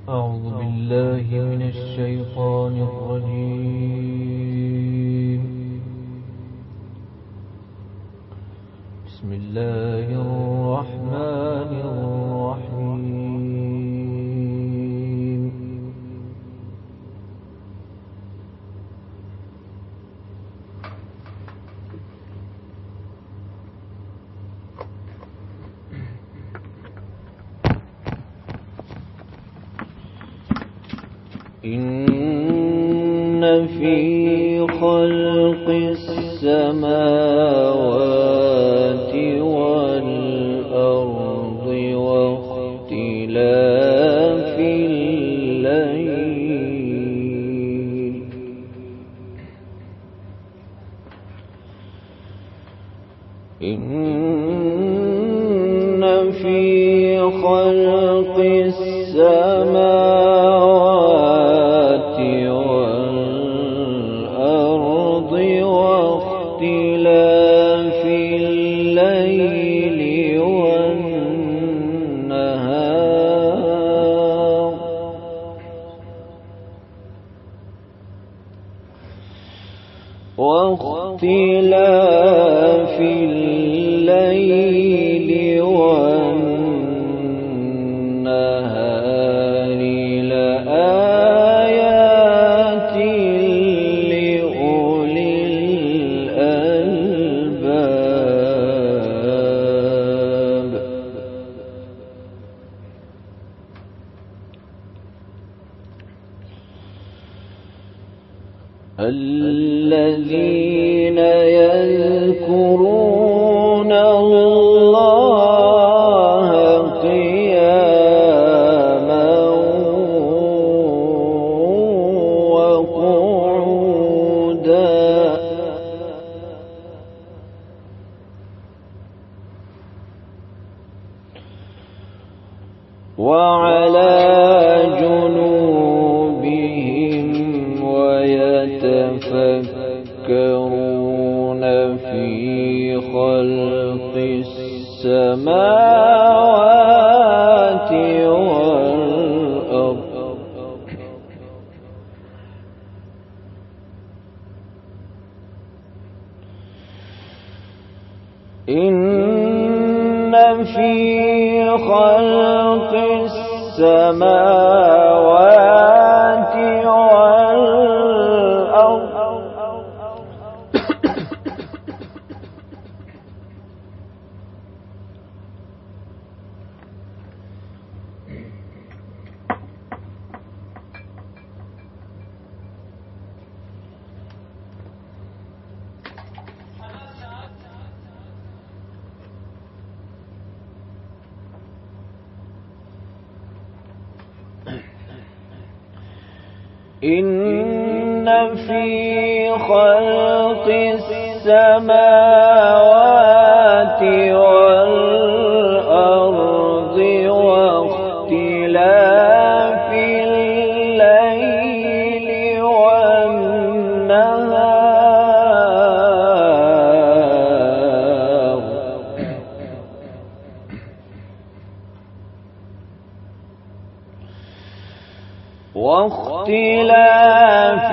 أعوذ بالله من الشيطان الرجيم. بسم الله الرحمن الرحيم. إن في خلق السماوات والأرض واختلاف الليل إن في خلق السماوات والأرض واختلاف الليل والنهار واختلاف الليل والنهار لآيات لأولي الألباب. الذين يذكرون الله قياما وقعودا وعلى جنوبهم ويتفكرون في خلق السماوات والأرض إن في خلق السماوات والأرض إن في خلق السماوات والأرض واختلاف الليل والنهار واختلاف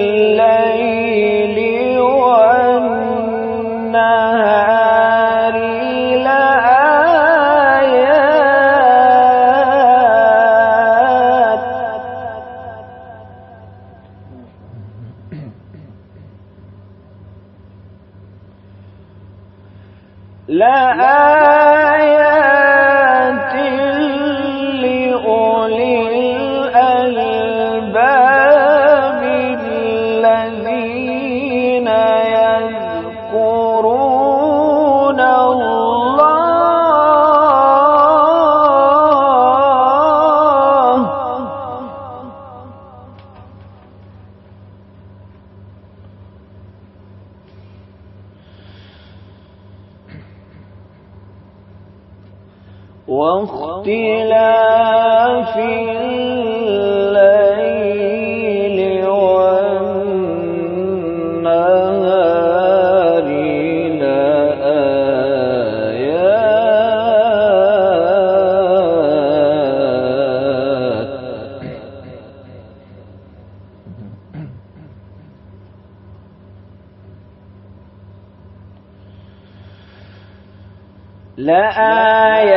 الليل والنهار لآيات لأولي الألباب الذين يذكرون الله واختلاف الليل والنهار لآيات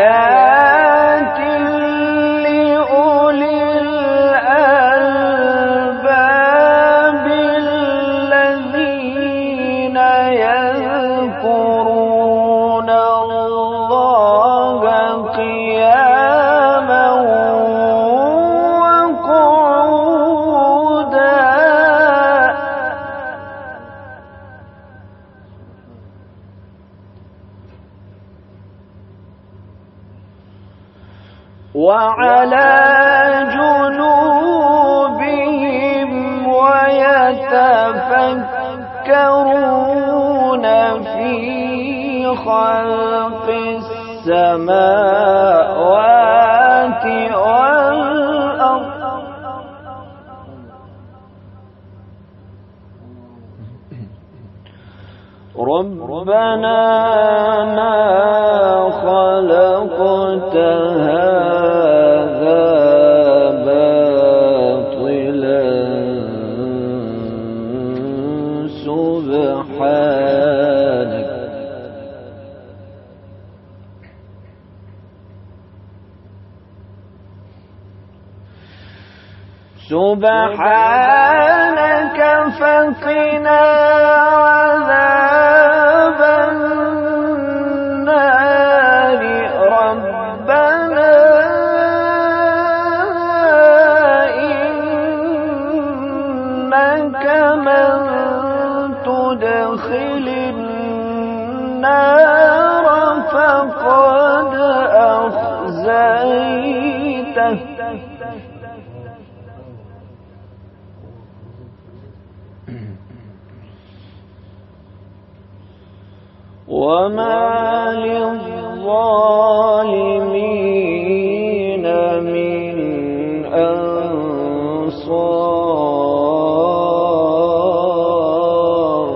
لآيات لأولي الألباب الذين يذكرون الله قياما وقعودا وعلى جنوبهم ويتفكرون في خلق السماوات والأرض ربنا ما خلقت هذا باطلا سبحانك فقنا عذاب النار ربنا إنك من تدخل النار فقد أخزيته وما للظالمين من أنصار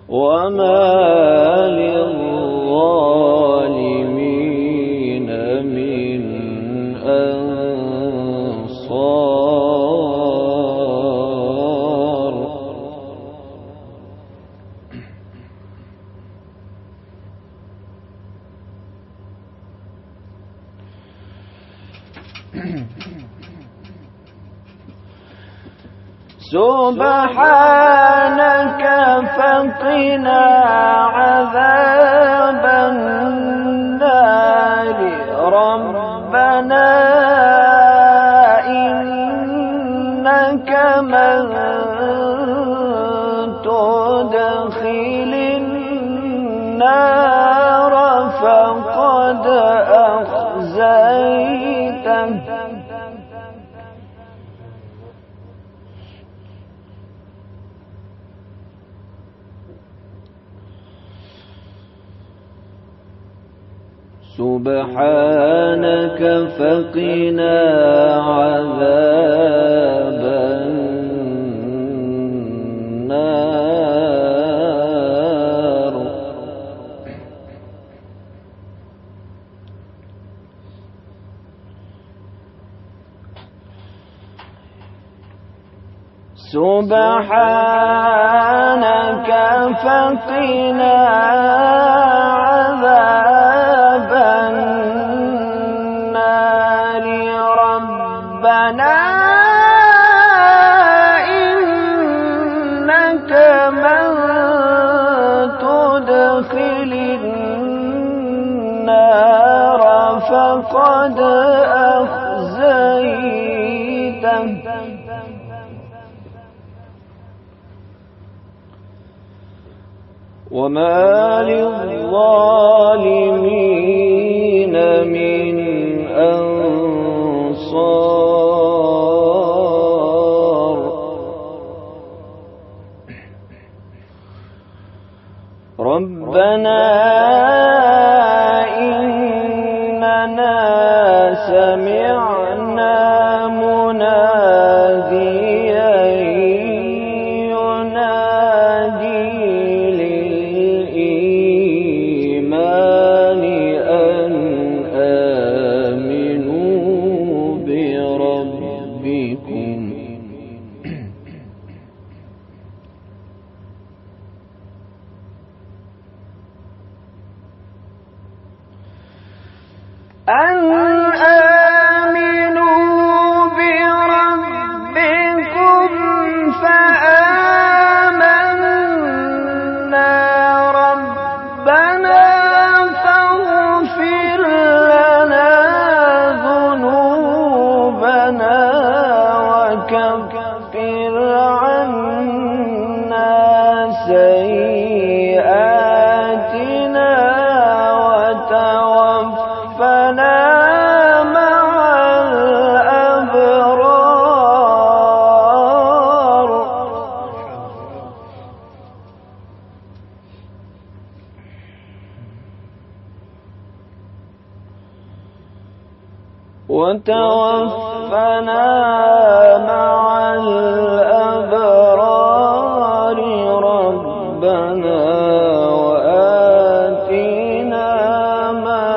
وما للظالمين من أنصار سبحانك فقنا عذاب النار ربنا إنك من تدخل النار فقد أخزيته سبحانك فقنا عذاب النار سبحانك فقنا عذاب النار ربنا إنك من تدخل النار فقد أخزيته وما للظالمين من أنصار ربنا إننا سمعنا مناديا وكفر عنا سيئاتنا وتوفنا مع الأبرار. وتوفنا مع الأبرار ربنا وآتنا ما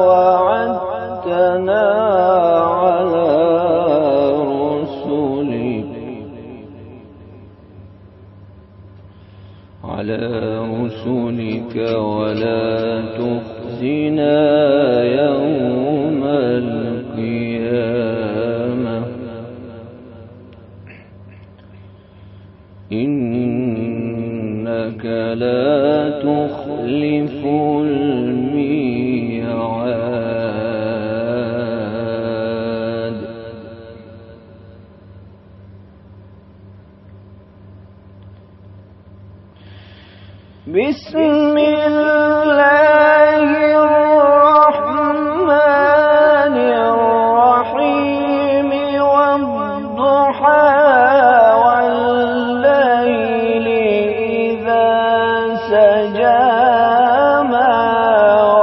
وعدتنا على رسلك ولا تخزنا يوم القيامة إنك لا تخلف الميعاد. بسم الله الرحمن الرحيم والضحى والليل إذا سجى ما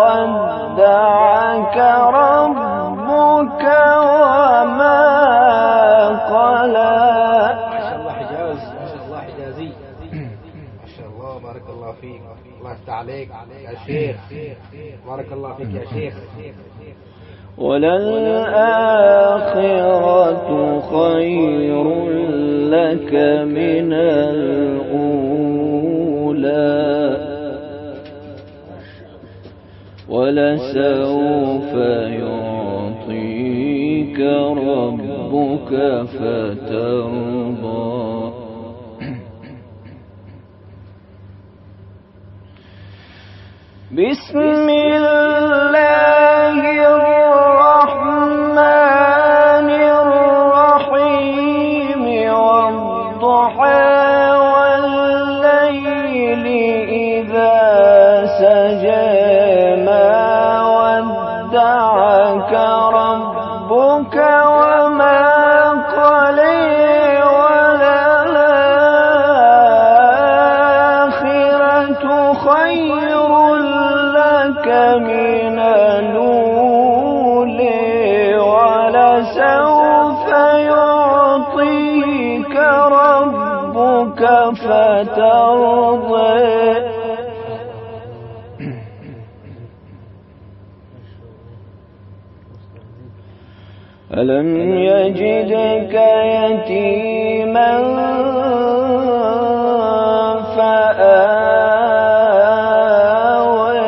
ودعك ربك وما قلى. ما شاء الله حجاز، ما شاء الله حجازي، ما شاء الله، بارك الله فيك، الله يفتح عليك يا شيخ، بارك الله فيك يا شيخ. وللآخرة خير لك من الأولى ولسوف يعطيك ربك فترضى. بسم الله الرحمن الرحيم والضحى والليل إذا سجى ما ودعك ربك وما قلى وللآخرة خير لك من الأولى ولسوف يعطيك ربك فترضى. ألم يجدك يتيما فآوى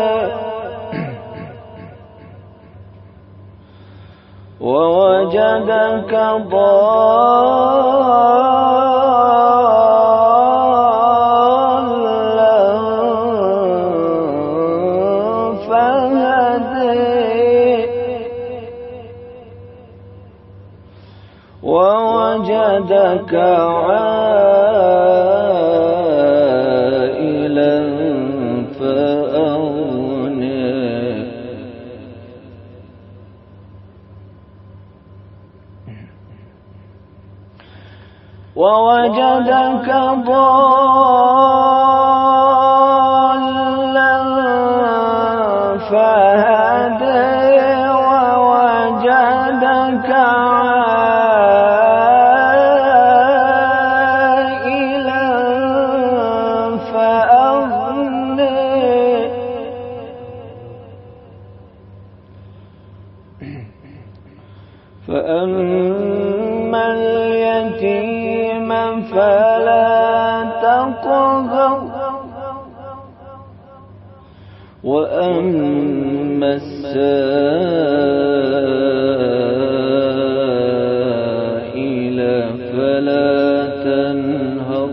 ووجدك ضالا فهدى ووجدك عائلا فأغنى ووجدك ضالا فهدى ووجدك عائلا فأغنى فأما اليتيم فلا تقهر وأما السائل فلا تنهر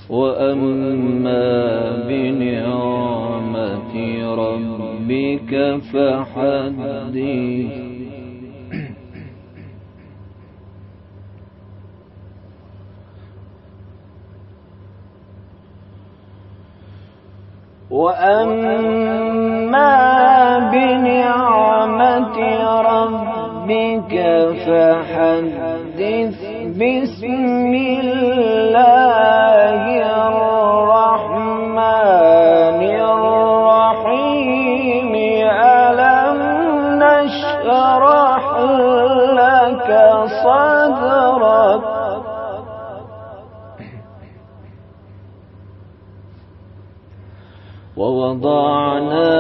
وأما بنعمة ربك فحدث. وأما بنعمة ربك فحدث بسم الله الرحمن الرحيم ألم نشرح لك صدرك ووضعنا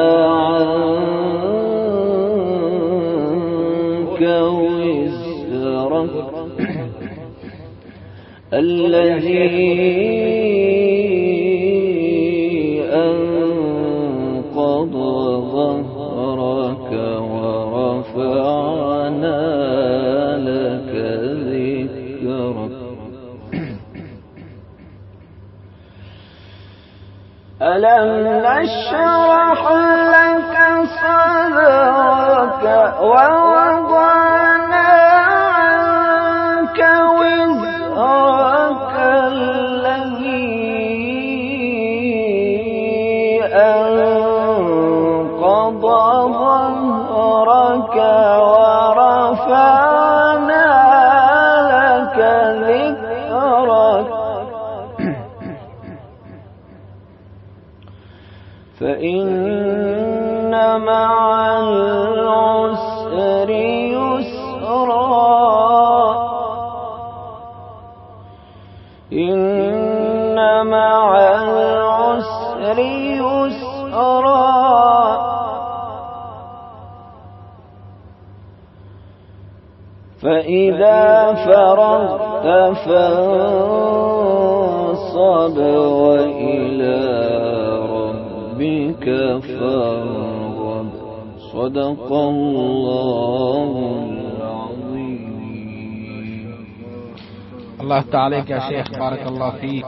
عنك وزرك الذي أنقض ظهرك ورفعنا لك ذكرك ألم نشرح لك صدرك ووضعنا عنك وزرك الذي أنقض ظهرك ورفعنا لك ذكرك فإن مع العسر يسرا إن مع العسر يسرا فإذا فرغت فانصب وإلى ربك فارغب صدق الله العظيم. الله تعالى عليك يا شيخ، بارك الله فيك.